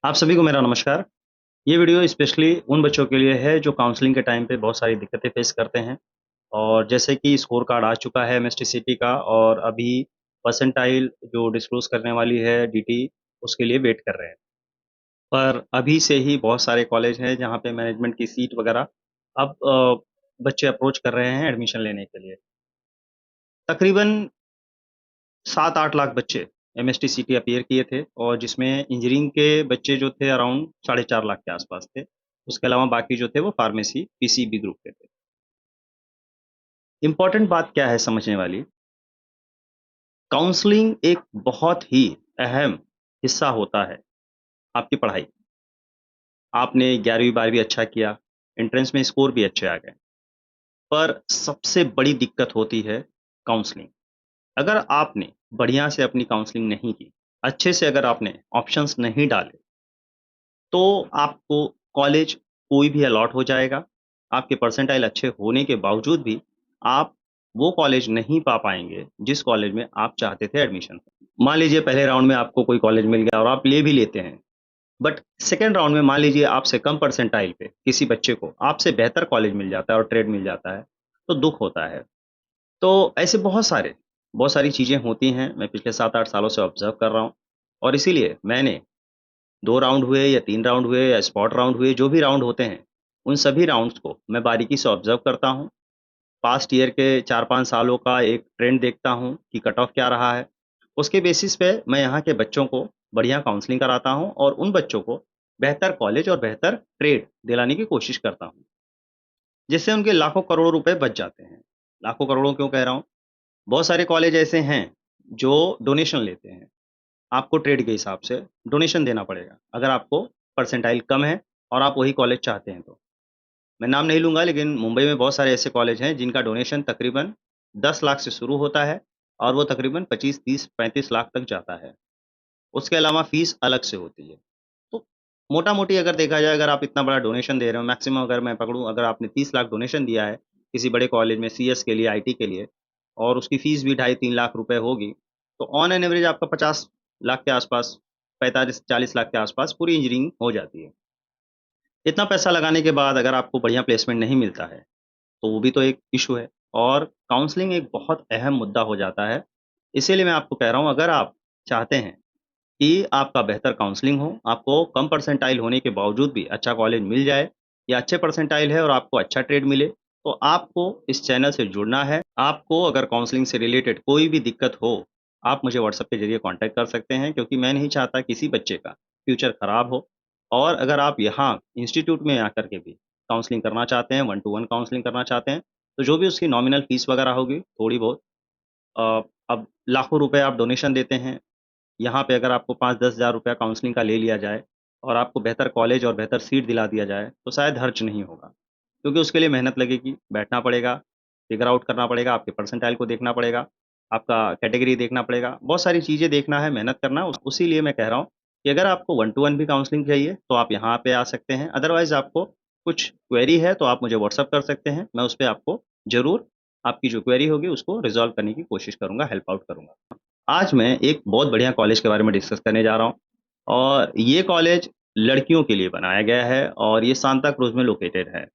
आप सभी को मेरा नमस्कार। ये वीडियो स्पेशली उन बच्चों के लिए है जो काउंसलिंग के टाइम पे बहुत सारी दिक्कतें फेस करते हैं और जैसे कि स्कोर कार्ड आ चुका है एमएसटीसीटी का और अभी परसेंटाइल जो डिस्क्लोज़ करने वाली है डीटी उसके लिए वेट कर रहे हैं। पर अभी से ही बहुत सारे कॉलेज हैं जहाँ पे मैनेजमेंट की सीट वगैरह अब बच्चे अप्रोच कर रहे हैं एडमिशन लेने के लिए। तकरीबन 7-8 लाख बच्चे एमएसटीसीटी अपीयर किए थे और जिसमें इंजीनियरिंग के बच्चे जो थे अराउंड साढ़े 4 लाख के आसपास थे। उसके अलावा बाकी जो थे वो फार्मेसी, पीसीबी ग्रुप के थे। इम्पोर्टेंट बात क्या है समझने वाली, काउंसलिंग एक बहुत ही अहम हिस्सा होता है आपकी पढ़ाई। आपने 11वीं-12वीं अच्छा किया, एंट्रेंस में स्कोर भी अच्छे आ गए, पर सबसे बड़ी दिक्कत होती है काउंसलिंग। अगर आपने बढ़िया से अपनी काउंसलिंग नहीं की, अच्छे से अगर आपने ऑप्शंस नहीं डाले तो आपको कॉलेज कोई भी अलॉट हो जाएगा। आपके परसेंटाइल अच्छे होने के बावजूद भी आप वो कॉलेज नहीं पा पाएँगे, जिस कॉलेज में आप चाहते थे एडमिशन। मान लीजिए पहले राउंड में आपको कोई कॉलेज मिल गया और आप ले भी लेते हैं, बट सेकंड राउंड में मान लीजिए आपसे कम परसेंटाइल पे किसी बच्चे को आपसे बेहतर कॉलेज मिल जाता है और ट्रेड मिल जाता है, तो दुःख होता है। तो ऐसे बहुत सारी चीज़ें होती हैं, मैं पिछले 7-8 सालों से ऑब्ज़र्व कर रहा हूँ और इसीलिए मैंने 2 राउंड हुए या 3 राउंड हुए या स्पॉट राउंड हुए, जो भी राउंड होते हैं, उन सभी राउंड्स को मैं बारीकी से ऑब्ज़र्व करता हूँ। पास्ट ईयर के 4-5 सालों का एक ट्रेंड देखता हूँ कि कट ऑफ क्या रहा है। उसके बेसिस पे मैं यहाँ के बच्चों को बढ़िया काउंसलिंग कराता हूँ और उन बच्चों को बेहतर कॉलेज और बेहतर ट्रेड दिलाने की कोशिश करता हूँ, जिससे उनके लाखों करोड़ों रुपए बच जाते हैं। लाखों करोड़ों क्यों कह रहा हूँ? बहुत सारे कॉलेज ऐसे हैं, जो डोनेशन लेते हैं। आपको ट्रेड के हिसाब से डोनेशन देना पड़ेगा, अगर आपको परसेंटाइल कम है और आप वही कॉलेज चाहते हैं तो। मैं नाम नहीं लूँगा लेकिन मुंबई में बहुत सारे ऐसे कॉलेज हैं जिनका डोनेशन तकरीबन 10 लाख से शुरू होता है और वो तकरीबन 25, 30, 35 लाख तक जाता है। उसके अलावा फ़ीस अलग से होती है। तो मोटा-मोटी अगर देखा जाए अगर आप इतना बड़ा डोनेशन दे रहे हो मैक्सिमम अगर मैं पकड़ूँ अगर आपने 30 लाख डोनेशन दिया है, किसी बड़े कॉलेज में सीएस के लिए, आईटी के लिए और उसकी फ़ीस भी ढाई 3 लाख रुपए होगी, तो ऑन एन एवरेज आपका 50 लाख के आसपास, 45-40 लाख के आसपास पूरी इंजीनियरिंग हो जाती है। इतना पैसा लगाने के बाद अगर आपको बढ़िया प्लेसमेंट नहीं मिलता है, तो वो भी तो एक इश्यू है और काउंसलिंग एक बहुत अहम मुद्दा हो जाता है। इसीलिए मैं आपको कह रहा हूँ अगर आप चाहते हैं कि आपका बेहतर काउंसलिंग हो, आपको कम परसेंटाइल होने के बावजूद भी अच्छा कॉलेज मिल जाए या अच्छे परसेंटाइल है और आपको अच्छा ट्रेड मिले, तो आपको इस चैनल से जुड़ना है। आपको अगर काउंसलिंग से रिलेटेड कोई भी दिक्कत हो, आप मुझे व्हाट्सएप के ज़रिए कॉन्टैक्ट कर सकते हैं क्योंकि मैं नहीं चाहता किसी बच्चे का फ्यूचर खराब हो और अगर आप यहाँ इंस्टीट्यूट में आकर के भी काउंसलिंग करना चाहते हैं, वन टू वन काउंसलिंग करना चाहते हैं, तो जो भी उसकी नॉमिनल फ़ीस वगैरह होगी, थोड़ी बहुत अब लाखों रुपए आप डोनेशन देते हैं, यहाँ पे अगर आपको 5-10 हज़ार रुपया काउंसलिंग का ले लिया जाए और आपको बेहतर कॉलेज और बेहतर सीट दिला दिया जाए, तो शायद खर्च नहीं होगा। क्योंकि उसके लिए मेहनत लगेगी, बैठना पड़ेगा, फिगर आउट करना पड़ेगा, आपके परसेंटाइल को देखना पड़ेगा, आपका कैटेगरी देखना पड़ेगा, बहुत सारी चीज़ें देखना है, मेहनत करना है। उसी लिए मैं कह रहा हूँ कि अगर आपको वन टू वन भी काउंसलिंग चाहिए, तो आप यहाँ पे आ सकते हैं। अदरवाइज़ आपको कुछ क्वेरी है, तो आप मुझे व्हाट्सएप कर सकते हैं। मैं उसपे आपको ज़रूर आपकी जो क्वेरी होगी, उसको रिज़ॉल्व करने की कोशिश करूँगा, हेल्प आउट करूँगा। आज मैं एक बहुत बढ़िया कॉलेज के बारे में डिस्कस करने जा रहा हूँ और ये कॉलेज लड़कियों के लिए बनाया गया है और ये सांता क्रूज़ में लोकेटेड है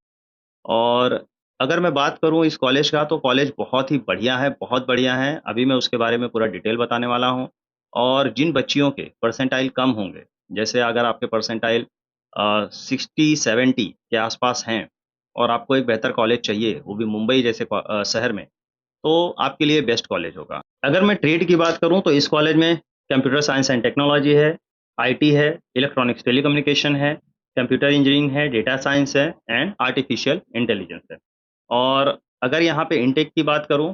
और अगर मैं बात करूँ इस कॉलेज का तो कॉलेज बहुत ही बढ़िया है, बहुत बढ़िया है। अभी मैं उसके बारे में पूरा डिटेल बताने वाला हूँ और जिन बच्चियों के परसेंटाइल कम होंगे, जैसे अगर आपके परसेंटाइल 60-70 के आसपास हैं और आपको एक बेहतर कॉलेज चाहिए, वो भी मुंबई जैसे शहर में, तो आपके लिए बेस्ट कॉलेज होगा। अगर मैं ट्रेड की बात करूँ तो इस कॉलेज में कंप्यूटर साइंस एंड टेक्नोलॉजी है, आईटी है, इलेक्ट्रॉनिक्स टेलीकम्युनिकेशन है, कंप्यूटर इंजीनियरिंग है, डेटा साइंस है एंड आर्टिफिशियल इंटेलिजेंस है। और अगर यहाँ पे इनटेक की बात करूँ,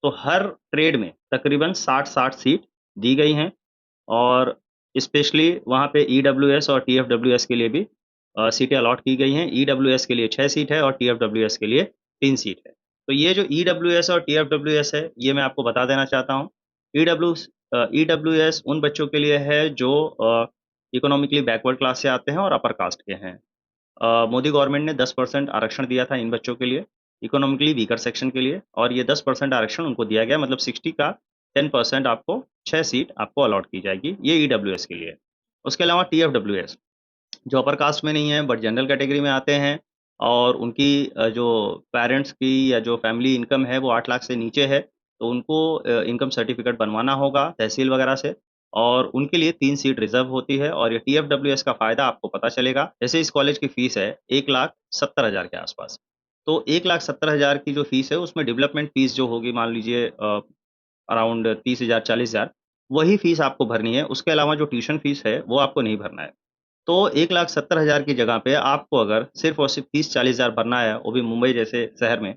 तो हर ट्रेड में तकरीबन 60-60 सीट दी गई हैं और स्पेशली वहाँ पे ईडब्ल्यूएस और टीएफडब्ल्यूएस के लिए भी सीटें अलॉट की गई हैं। ईडब्ल्यूएस के लिए 6 सीट है और टीएफडब्ल्यूएस के लिए 3 सीट है। तो ये जो ईडब्ल्यूएस और टीएफडब्ल्यूएस है, ये मैं आपको बता देना चाहता हूँ। ईडब्ल्यूएस उन बच्चों के लिए है जो इकोनॉमिकली बैकवर्ड क्लास से आते हैं और अपर कास्ट के हैं। मोदी गवर्नमेंट ने 10% आरक्षण दिया था इन बच्चों के लिए, इकोनॉमिकली वीकर सेक्शन के लिए और ये 10% आरक्षण उनको दिया गया मतलब 60 का 10% आपको 6 सीट आपको अलॉट की जाएगी, ये ईडब्ल्यूएस के लिए। उसके अलावा टीएफडब्ल्यूएस जो अपर कास्ट में नहीं है बट जनरल कैटेगरी में आते हैं और उनकी जो पेरेंट्स की या जो फैमिली इनकम है वो 8 लाख से नीचे है, तो उनको इनकम सर्टिफिकेट बनवाना होगा तहसील वगैरह से और उनके लिए 3 सीट रिज़र्व होती है और ये टीएफडब्ल्यूएस का फ़ायदा आपको पता चलेगा। जैसे इस कॉलेज की फ़ीस है 1,70,000 के आस-पास। तो 1,70,000 की जो फ़ीस है उसमें डेवलपमेंट फ़ीस जो होगी मान लीजिए अराउंड 30,000 40,000 वही फ़ीस आपको भरनी है। उसके अलावा जो ट्यूशन फ़ीस है वो आपको नहीं भरना है। तो 1,70,000 की जगह पे आपको अगर सिर्फ़ और सिर्फ़ 30-40,000 भरना है, वो भी मुंबई जैसे शहर में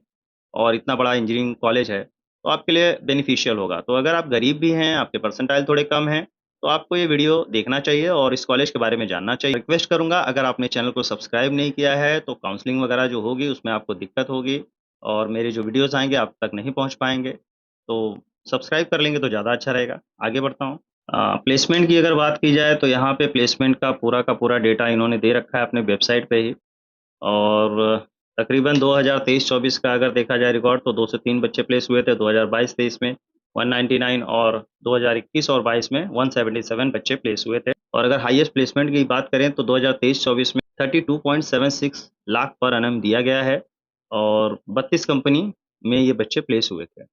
और इतना बड़ा इंजीनियरिंग कॉलेज है, तो आपके लिए बेनिफिशियल होगा। तो अगर आप गरीब भी हैं, आपके परसेंटाइल थोड़े कम हैं, तो आपको ये वीडियो देखना चाहिए और इस कॉलेज के बारे में जानना चाहिए। रिक्वेस्ट करूँगा अगर आपने चैनल को सब्सक्राइब नहीं किया है, तो काउंसलिंग वगैरह जो होगी उसमें आपको दिक्कत होगी और मेरे जो वीडियोज़ आएँगे आप तक नहीं पहुँच पाएँगे। तो सब्सक्राइब कर लेंगे तो ज़्यादा अच्छा रहेगा। आगे बढ़ता हूँ। प्लेसमेंट की अगर बात की जाए तो यहाँ पे प्लेसमेंट का पूरा डेटा इन्होंने दे रखा है अपने वेबसाइट पे ही और तकरीबन 2023-24 का अगर देखा जाए रिकॉर्ड तो 2 से 3 बच्चे प्लेस हुए थे, 2022-23 में 199 और 2021 और 22 में 177 बच्चे प्लेस हुए थे और अगर हाईएस्ट प्लेसमेंट की बात करें तो 2023-24 में 32.76 लाख पर एनम दिया गया है और 32 कंपनी में ये बच्चे प्लेस हुए थे।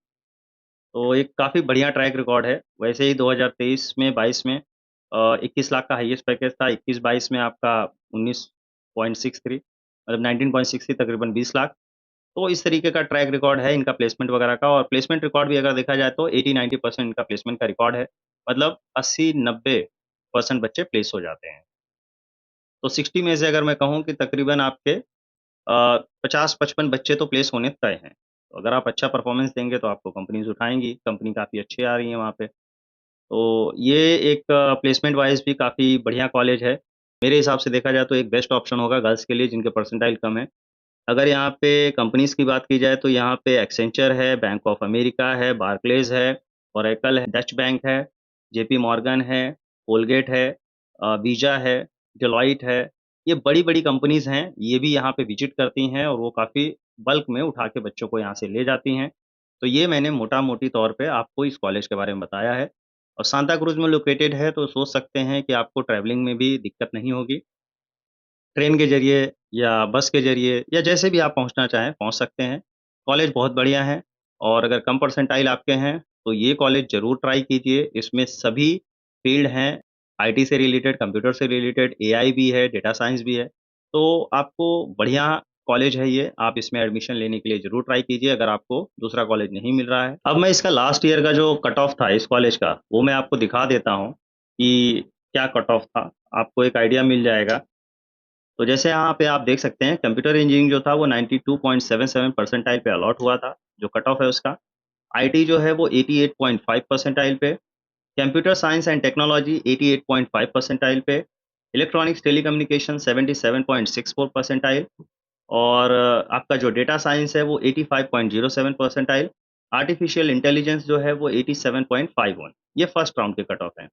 तो एक काफ़ी बढ़िया ट्रैक रिकॉर्ड है। वैसे ही 2023 में 22 में 21 लाख का हाईएस्ट पैकेज था, 21-22 में आपका 19.63 मतलब 19.63 तकरीबन 20 लाख। तो इस तरीके का ट्रैक रिकॉर्ड है इनका प्लेसमेंट वगैरह का और प्लेसमेंट रिकॉर्ड भी अगर देखा जाए तो 80-90% इनका प्लेसमेंट का रिकॉर्ड है। मतलब 80-90% बच्चे प्लेस हो जाते हैं। तो 60 में से अगर मैं कहूँ कि तकरीबन आपके 50-55 बच्चे तो प्लेस होने तय हैं। तो अगर आप अच्छा परफॉर्मेंस देंगे तो आपको कंपनीज़ उठाएँगी, कंपनी काफ़ी अच्छी आ रही है वहाँ पे। तो ये एक प्लेसमेंट वाइज़ भी काफ़ी बढ़िया कॉलेज है। मेरे हिसाब से देखा जाए तो एक बेस्ट ऑप्शन होगा गर्ल्स के लिए जिनके परसेंटाइल कम है। अगर यहाँ पे कंपनीज़ की बात की जाए तो यहाँ पे एक्सेंचर है, बैंक ऑफ अमेरिका है, बार्कलेज़ है, ओरेकल है, डच बैंक है, जेपी मॉर्गन है, कोलगेट है, वीज़ा है, डेलॉइट है। ये बड़ी-बड़ी कंपनीज़ हैं, ये भी यहाँ पे विज़िट करती हैं और वो काफ़ी बल्क में उठा के बच्चों को यहाँ से ले जाती हैं। तो ये मैंने मोटा-मोटी तौर पे आपको इस कॉलेज के बारे में बताया है और सांता क्रूज़ में लोकेटेड है तो सोच सकते हैं कि आपको ट्रैवलिंग में भी दिक्कत नहीं होगी। ट्रेन के ज़रिए या बस के ज़रिए या जैसे भी आप पहुँचना चाहें, पहुँच सकते हैं। कॉलेज बहुत बढ़िया है और अगर कम परसेंटाइल आपके हैं, तो ये कॉलेज ज़रूर ट्राई कीजिए। इसमें सभी फ़ील्ड हैं, आईटी से रिलेटेड, कंप्यूटर से रिलेटेड, एआई भी है, डेटा साइंस भी है। तो आपको बढ़िया कॉलेज है ये, आप इसमें एडमिशन लेने के लिए ज़रूर ट्राई कीजिए अगर आपको दूसरा कॉलेज नहीं मिल रहा है। अब मैं इसका लास्ट ईयर का जो कट ऑफ था इस कॉलेज का, वो मैं आपको दिखा देता हूँ कि क्या कट ऑफ था, आपको एक आइडिया मिल जाएगा। तो जैसे यहाँ पे आप देख सकते हैं कंप्यूटर इंजीनियरिंग जो था वो 92.77 परसेंटाइल पे अलॉट हुआ था, जो कट ऑफ है उसका। आईटी जो है वो 88.5 परसेंटाइल पे, computer science and technology 88.5 percentile पे, इलेक्ट्रॉनिक्स टेलीकम्युनिकेशन 77.64 परसेंटाइल और आपका जो डेटा साइंस है वो 85.07 परसेंटाइल, आर्टिफिशियल इंटेलिजेंस जो है वो 87.51 ये फर्स्ट राउंड के कट ऑफ हैं।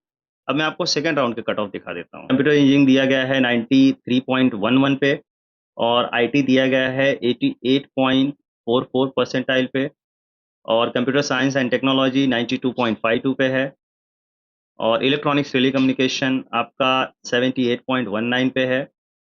अब मैं आपको सेकंड राउंड के कट ऑफ दिखा देता हूँ। कंप्यूटर इंजीनियरिंग दिया गया है 93.11 पे और आईटी दिया गया है 88.44 परसेंटाइल पे और कंप्यूटर साइंस एंड टेक्नोलॉजी 92.52 पे है और इलेक्ट्रॉनिक्स टेलीकम्युनिकेशन आपका 78.19 पे है,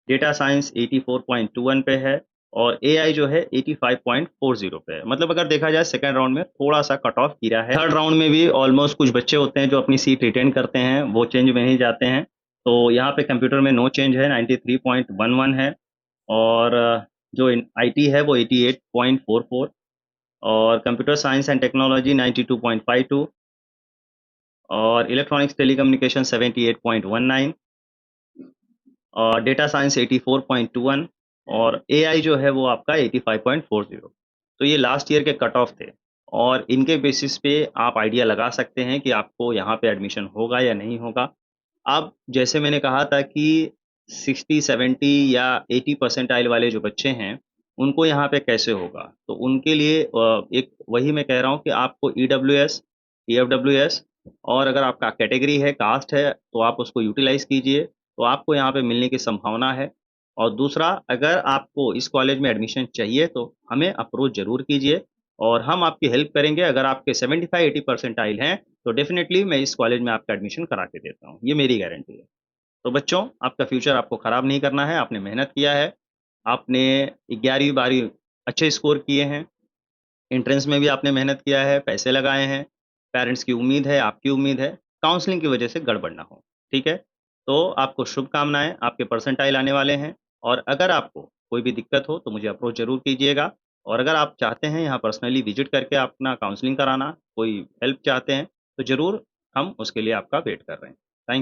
डेटा साइंस 84.21 पे है और एआई जो है 85.40 पे है। मतलब अगर देखा जाए सेकंड राउंड में थोड़ा-सा कट ऑफ गिरा है। थर्ड राउंड में भी ऑलमोस्ट कुछ बच्चे होते हैं जो अपनी सीट रिटेन करते हैं, वो चेंज में ही जाते हैं। तो यहाँ पे कंप्यूटर में नो चेंज है, 93.11 है और जो इन आईटी है वो 88.44 और कंप्यूटर साइंस एंड टेक्नोलॉजी 92.52 और इलेक्ट्रॉनिक्स टेलीकम्युनिकेशन 78.19 और डेटा साइंस 84.21 और एआई जो है वो आपका 85.40 तो ये लास्ट ईयर के कट ऑफ थे और इनके बेसिस पे आप आइडिया लगा सकते हैं कि आपको यहाँ पे एडमिशन होगा या नहीं होगा। अब जैसे मैंने कहा था कि 60, 70 या 80 परसेंटाइल वाले जो बच्चे हैं, उनको यहाँ पे कैसे होगा? तो उनके लिए एक वही मैं कह रहा हूँ कि आपको ईडब्ल्यूएस, ईएफडब्ल्यूएस और अगर आपका कैटेगरी है, कास्ट है, तो आप उसको यूटिलाइज़ कीजिए, तो आपको यहाँ पे मिलने की संभावना है। और दूसरा, अगर आपको इस कॉलेज में एडमिशन चाहिए, तो हमें अप्रोच ज़रूर कीजिए और हम आपकी हेल्प करेंगे। अगर आपके 75-80 परसेंटाइल हैं, तो डेफ़िनिटली मैं इस कॉलेज में आपका एडमिशन करा के देता हूँ। ये मेरी गारंटी है। तो बच्चों, आपका फ्यूचर आपको खराब नहीं करना है, आपने मेहनत किया है, आपने 11वीं-12वीं अच्छे स्कोर किए हैं, एंट्रेंस में भी आपने मेहनत किया है, पैसे लगाए हैं, पेरेंट्स की उम्मीद है, आपकी उम्मीद है, काउंसलिंग की वजह से गड़बड़ ना हो, ठीक है? तो आपको शुभकामनाएँ, आपके परसेंटाइल आने वाले हैं और अगर आपको कोई भी दिक्कत हो तो मुझे अप्रोच ज़रूर कीजिएगा और अगर आप चाहते हैं यहाँ पर्सनली विज़िट करके अपना काउंसलिंग कराना, कोई हेल्प चाहते हैं, तो ज़रूर हम उसके लिए आपका वेट कर रहे हैं।